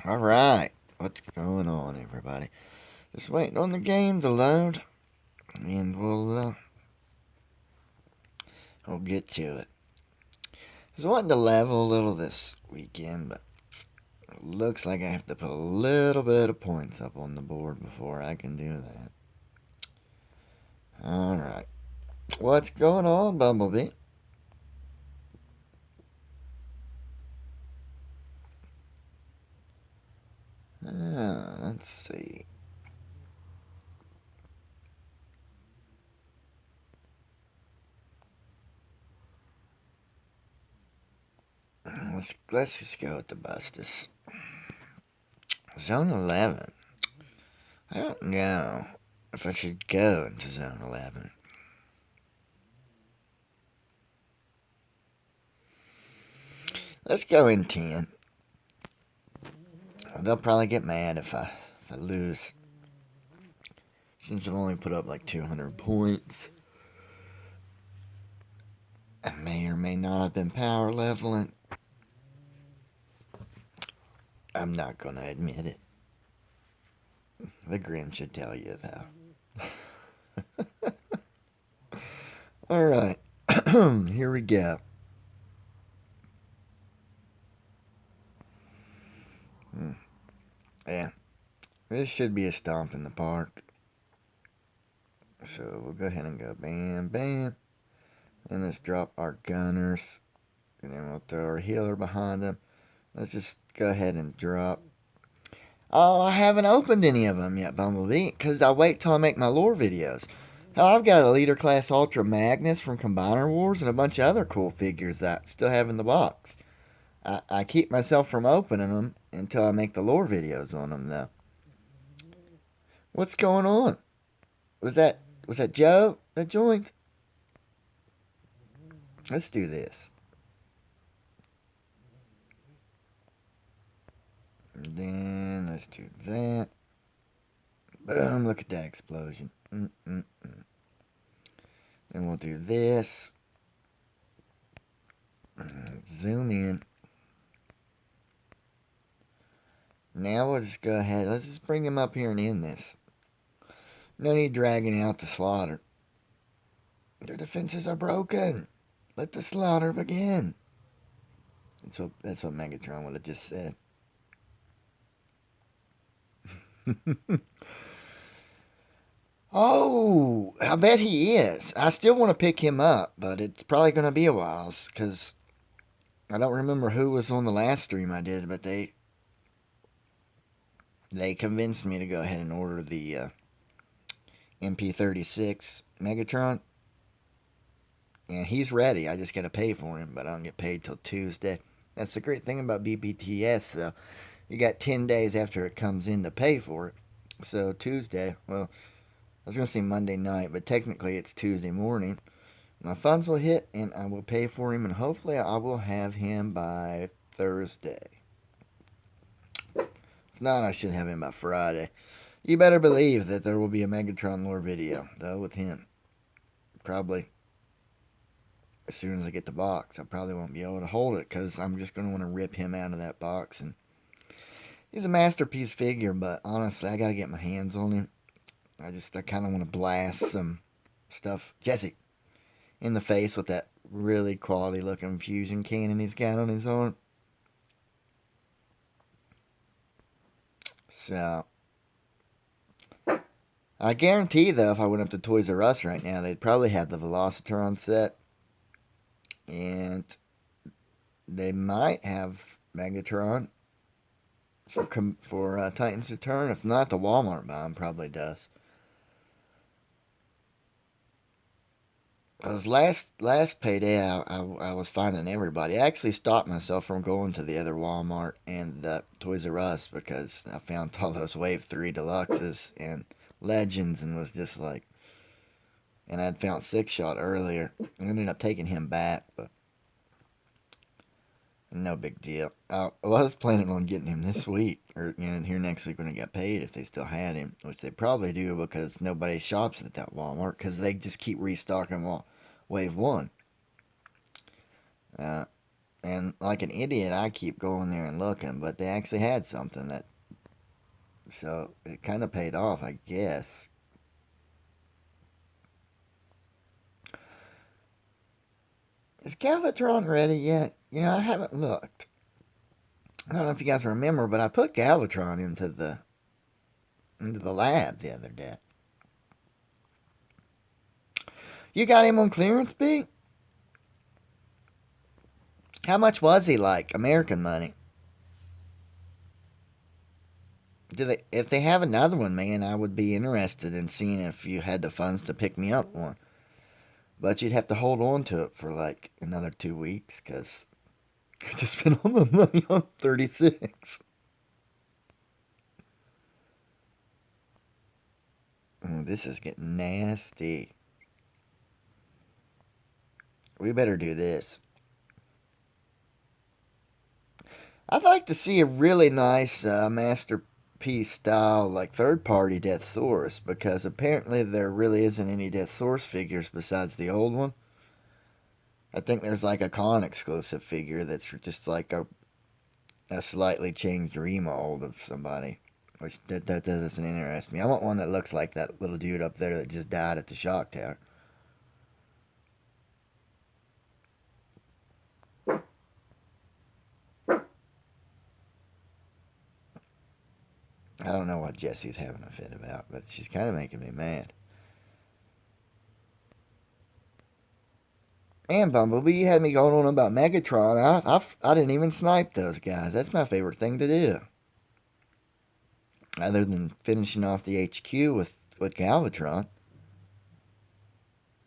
Alright, what's going on, everybody? Just waiting on the game to load, and we'll get to it. I was wanting to level a little this weekend, but it looks like I have to put a little bit of points up on the board before I can do that. Alright, what's going on, Bumblebee? Let's see. Let's just go with the Bustus. Zone 11. I don't know if I should go into Zone 11. Let's go in 10. They'll probably get mad if I lose. Since I've only put up like 200 points. I may or may not have been power leveling. I'm not going to admit it. The grin should tell you, though. Alright. Here we go. Yeah. This should be a stomp in the park. So we'll go ahead and go bam, bam. And let's drop our gunners. And then we'll throw our healer behind them. Let's just go ahead and drop. Oh, I haven't opened any of them yet, Bumblebee, because I wait till I make my lore videos. Hell, I've got a Leader Class Ultra Magnus from Combiner Wars and a bunch of other cool figures that I still have in the box. I keep myself from opening them until I make the lore videos on them, though. What's going on? Was that Joe that joined? Let's do this. And then let's do that. Boom, look at that explosion. Then we'll do this. Zoom in. Now we'll just go ahead. Let's just bring him up here and end this. No need dragging out the slaughter. Their defenses are broken. Let the slaughter begin. That's what Megatron would have just said. Oh, I bet he is. I still want to pick him up, but it's probably going to be a while because I don't remember who was on the last stream I did, but they convinced me to go ahead and order the MP36 Megatron. And he's ready. I just got to pay for him, but I don't get paid till Tuesday. That's the great thing about BBTS, though. You got 10 days after it comes in to pay for it. So Tuesday, well, I was going to say Monday night, but technically it's Tuesday morning. My funds will hit, and I will pay for him, and hopefully I will have him by Thursday. If not, I should have him by Friday. You better believe that there will be a Megatron lore video, though, with him. Probably as soon as I get the box. I probably won't be able to hold it because I'm just going to want to rip him out of that box. And he's a masterpiece figure, but honestly, I got to get my hands on him. I kind of want to blast some stuff, Jesse, in the face with that really quality looking fusion cannon he's got on his arm. So, I guarantee, though, if I went up to Toys R Us right now, they'd probably have the Velocitron set. And they might have Megatron for Titan's Return. If not, the Walmart bomb probably does. Because last payday, I was finding everybody. I actually stopped myself from going to the other Walmart and the Toys R Us because I found all those Wave 3 Deluxes and Legends and was just like... And I'd found Six Shot earlier. I ended up taking him back, but... No big deal. I was planning on getting him this week, or here next week when I got paid, if they still had him, which they probably do because nobody shops at that Walmart because they just keep restocking Wave 1. And like an idiot, I keep going there and looking, but they actually had something that, so it kind of paid off, I guess. Is Galvatron ready yet? I haven't looked. I don't know if you guys remember, but I put Galvatron into the lab the other day. You got him on clearance, B? How much was he like? American money. If they have another one, man, I would be interested in seeing if you had the funds to pick me up one. But you'd have to hold on to it for like another 2 weeks, because I just spent all my money on 36. Oh, this is getting nasty. We better do this. I'd like to see a really nice masterpiece style, like third party Death Source, because apparently there really isn't any Death Source figures besides the old one. I think there's like a con exclusive figure that's just like a slightly changed remold of somebody, which that doesn't interest me. I want one that looks like that little dude up there that just died at the shock tower. I don't know what Jesse's having a fit about, but she's kind of making me mad. And Bumblebee, you had me going on about Megatron. I didn't even snipe those guys. That's my favorite thing to do. Other than finishing off the HQ with Galvatron.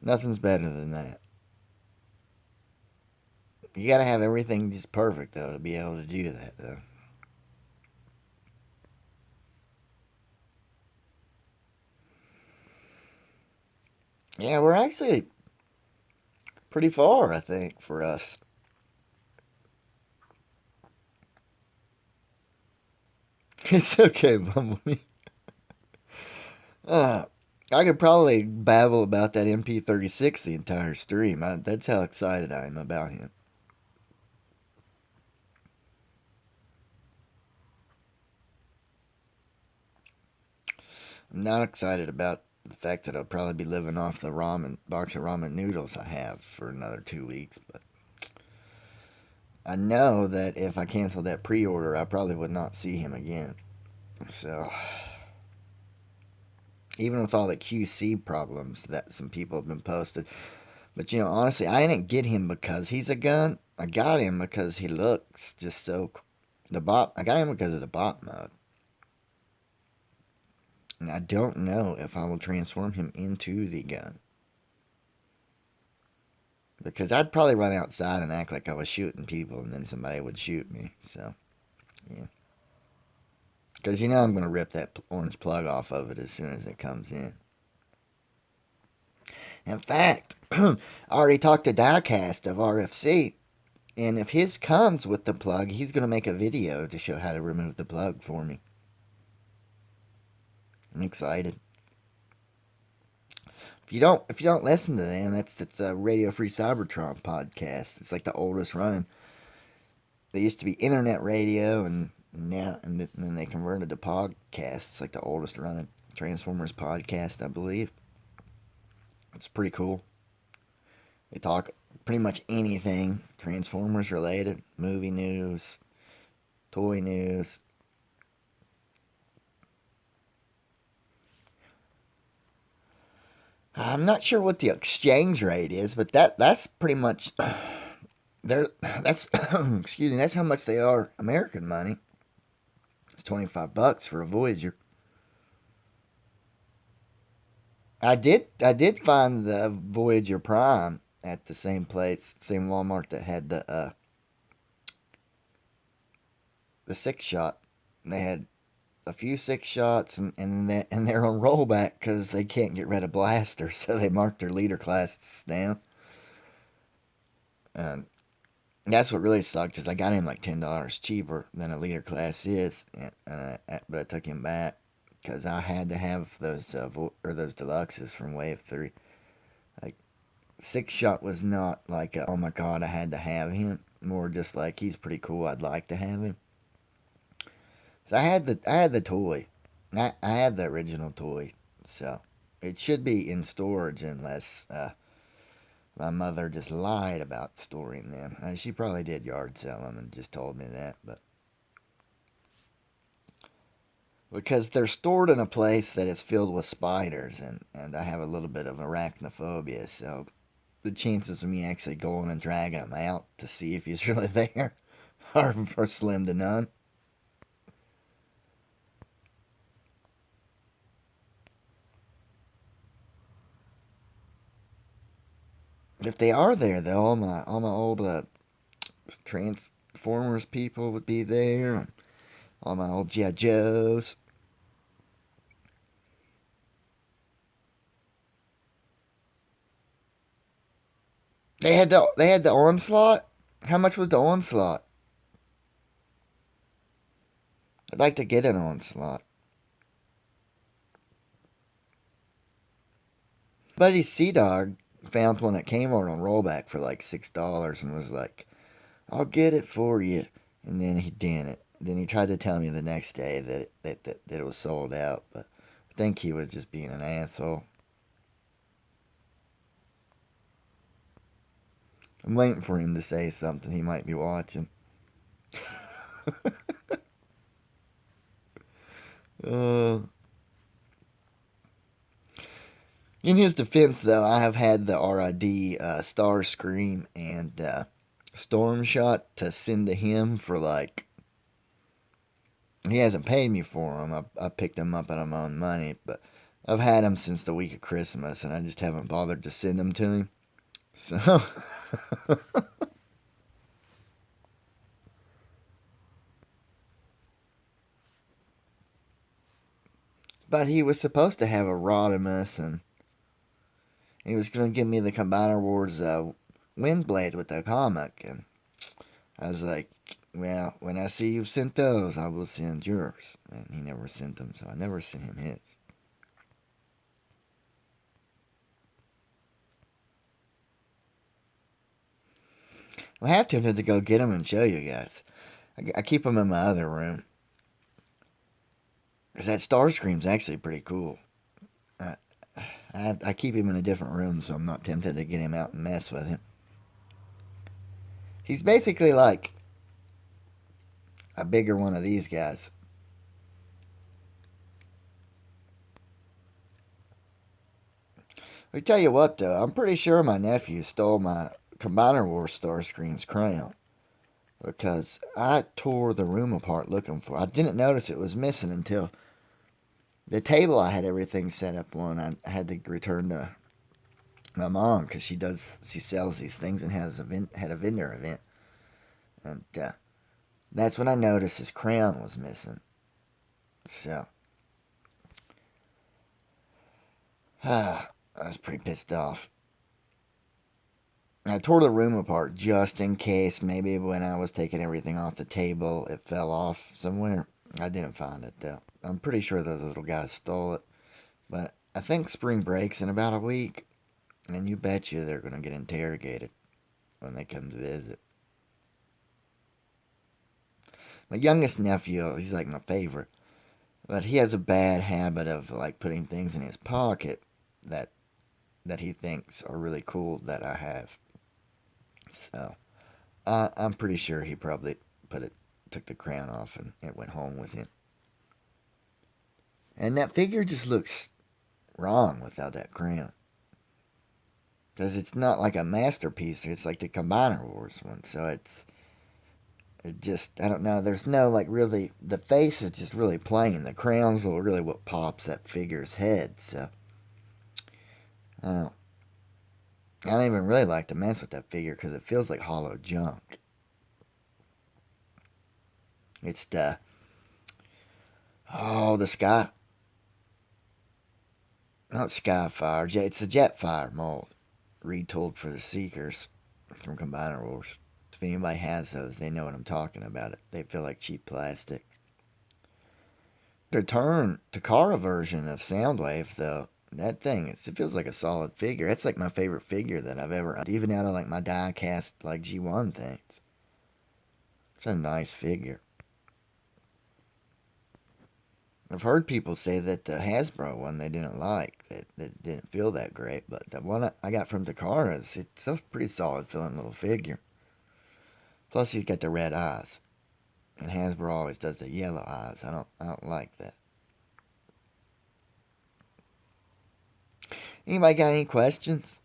Nothing's better than that. You gotta have everything just perfect, though, to be able to do that, though. Yeah, we're actually pretty far, I think, for us. It's okay, Bumblebee. Uh, I could probably babble about that MP36 the entire stream. That's how excited I am about him. I'm not excited about the fact that I'll probably be living off the ramen box of ramen noodles I have for another 2 weeks, but I know that if I canceled that pre-order, I probably would not see him again. So, even with all the QC problems that some people have been posted, but honestly, I didn't get him because he's a gun. I got him because he looks just so. The bot. I got him because of the bot mode. And I don't know if I will transform him into the gun. Because I'd probably run outside and act like I was shooting people, and then somebody would shoot me. So, yeah. Because I'm going to rip that orange plug off of it as soon as it comes in. In fact, I already talked to Diecast of RFC, and if his comes with the plug, he's going to make a video to show how to remove the plug for me. I'm excited. If you don't listen to them, that's a Radio Free Cybertron podcast. It's like the oldest running. They used to be internet radio, and then they converted to podcast. It's like the oldest running Transformers podcast, I believe. It's pretty cool. They talk pretty much anything Transformers related, movie news, toy news. I'm not sure what the exchange rate is, but that's pretty much that's excuse me, that's how much they are American money. It's $25 for a Voyager. I did find the Voyager Prime at the same place, same Walmart that had the 6-shot. They had a few 6-shots, and they're on rollback because they can't get rid of blasters, so they marked their leader classes down. And that's what really sucked is I got him like $10 cheaper than a leader class is, but I took him back because I had to have those those deluxes from Wave 3. Like 6-shot was not like oh my god I had to have him. more just like he's pretty cool. I'd like to have him. So I had the toy. I had the original toy. So it should be in storage unless my mother just lied about storing them. She probably did yard sell them and just told me that, but because they're stored in a place that is filled with spiders, and I have a little bit of arachnophobia, so the chances of me actually going and dragging him out to see if he's really there are slim to none. If they are there, though, all my old Transformers people would be there, and all my old G.I. Joes. They had the onslaught. How much was the onslaught? I'd like to get an onslaught. Buddy Sea Dog found one at Kmart on rollback for like $6 and was like, "I'll get it for you," and then he didn't. Then he tried to tell me the next day that it was sold out, but I think he was just being an asshole. I'm waiting for him to say something. He might be watching. Uh, in his defense, though, I have had the RID Starscream and Storm Shot to send to him for like. He hasn't paid me for them. I picked them up out of my own money, but I've had them since the week of Christmas, and I just haven't bothered to send them to him. So, but he was supposed to have a Rodimus, and he was going to give me the Combiner Wars Windblade with the comic, and I was like, well, when I see you've sent those, I will send yours. And he never sent them, so I never sent him his. I have to go get them and show you guys. I keep them in my other room. Because that Starscream's actually pretty cool. I, I keep him in a different room, so I'm not tempted to get him out and mess with him. He's basically like a bigger one of these guys. I tell you what, though, I'm pretty sure my nephew stole my Combiner Wars Starscream's crown because I tore the room apart looking for it. I didn't notice it was missing until the table I had everything set up on. I had to return to my mom because she sells these things and had a vendor event, and that's when I noticed his crown was missing. So I was pretty pissed off. I tore the room apart just in case maybe when I was taking everything off the table it fell off somewhere. I didn't find it though. I'm pretty sure those little guys stole it. But I think spring breaks in about a week, and you bet you they're going to get interrogated when they come to visit. My youngest nephew, he's like my favorite, but he has a bad habit of like putting things in his pocket that he thinks are really cool that I have. So I'm pretty sure he probably took the crown off and it went home with him. And that figure just looks wrong without that crown. Because it's not like a masterpiece. It's like the Combiner Wars one. So it just, I don't know. There's no, like, really, the face is just really plain. The crown's really what pops that figure's head. So, I don't know. I don't even really like to mess with that figure because it feels like hollow junk. It's the sky, not Skyfire, it's a Jetfire mold, retooled for the Seekers from Combiner Wars. If anybody has those, they know what I'm talking about. They feel like cheap plastic. The return to Kara version of Soundwave, though, that thing, it feels like a solid figure. It's like my favorite figure that I've ever, even out of like my die cast like G1 things. It's a nice figure. I've heard people say that the Hasbro one they didn't like, that didn't feel that great, but the one I got from Takara's, it's a pretty solid feeling little figure. Plus he's got the red eyes, and Hasbro always does the yellow eyes. I don't like that. Anybody got any questions?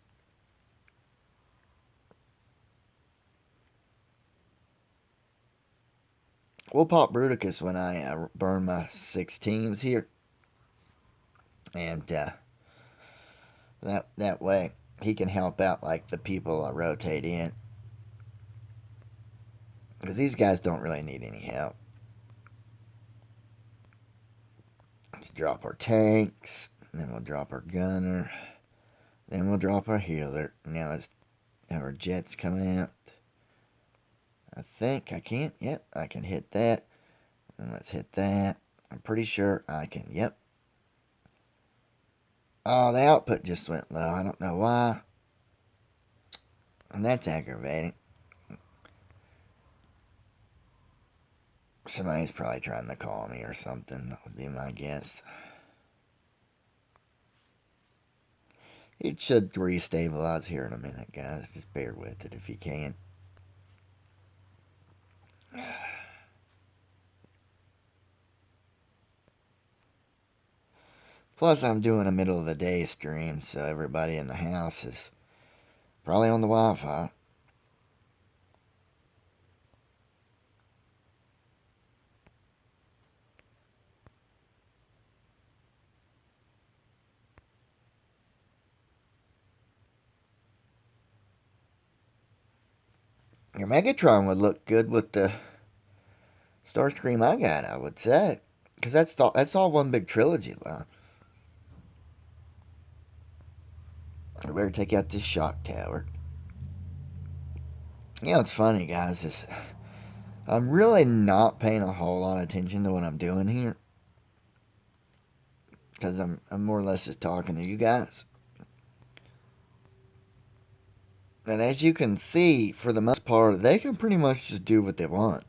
We'll pop Bruticus when I burn my 6 teams here. And that way he can help out like the people I rotate in. Because these guys don't really need any help. Let's drop our tanks. And then we'll drop our gunner. Then we'll drop our healer. Now let's have our jets come out. I think I can. Yep, I can hit that. And let's hit that. I'm pretty sure I can. Yep. Oh, the output just went low. I don't know why. And that's aggravating. Somebody's probably trying to call me or something. That would be my guess. It should restabilize here in a minute, guys. Just bear with it if you can. Plus, I'm doing a middle of the day stream, so everybody in the house is probably on the Wi-Fi. Your Megatron would look good with the Starscream I got, I would say. Because that's all one big trilogy line. I better take out this shock tower. You know, it's funny, guys. I'm really not paying a whole lot of attention to what I'm doing here. Because I'm more or less just talking to you guys. And as you can see, for the most part, they can pretty much just do what they want.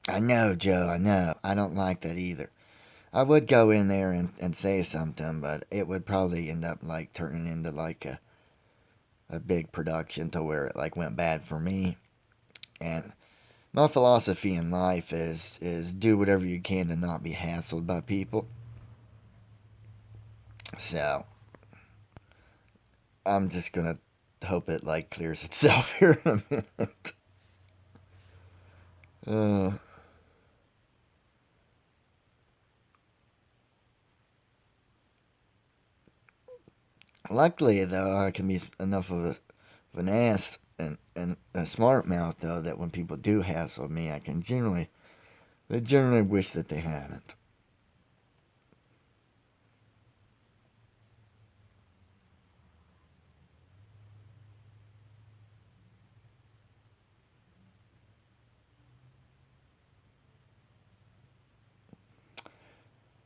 I know, Joe, I know. I don't like that either. I would go in there and say something, but it would probably end up like turning into like a big production to where it like went bad for me. And my philosophy in life is do whatever you can to not be hassled by people. So I'm just gonna hope it like clears itself here in a minute. Luckily, though, I can be enough of an ass and a smart mouth, though, that when people do hassle me, they generally wish that they hadn't.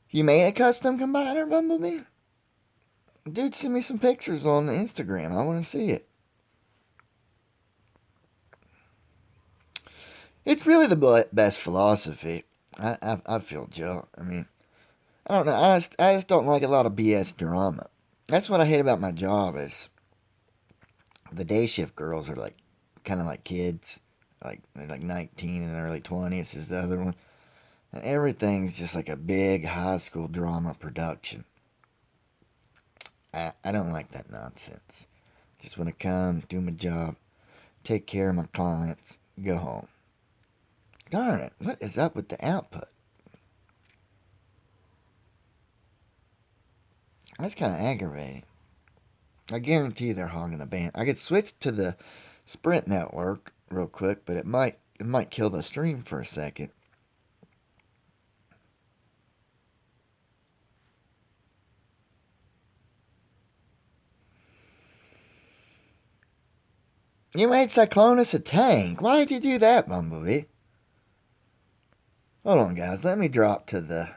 You made a custom combiner, Bumblebee? Dude, send me some pictures on Instagram. I want to see it. It's really the best philosophy. I feel, Joe. I mean, I don't know. I just don't like a lot of BS drama. That's what I hate about my job is the day shift girls are like kind of like kids. Like they're like 19 and early 20s is the other one. And everything's just like a big high school drama production. I don't like that nonsense. Just want to come, do my job, take care of my clients, go home. Darn it, what is up with the output? That's kind of aggravating. I guarantee they're hogging the band. I could switch to the Sprint network real quick, but it might kill the stream for a second. You made Cyclonus a tank. Why did you do that, Bumblebee? Hold on, guys. Let me drop to the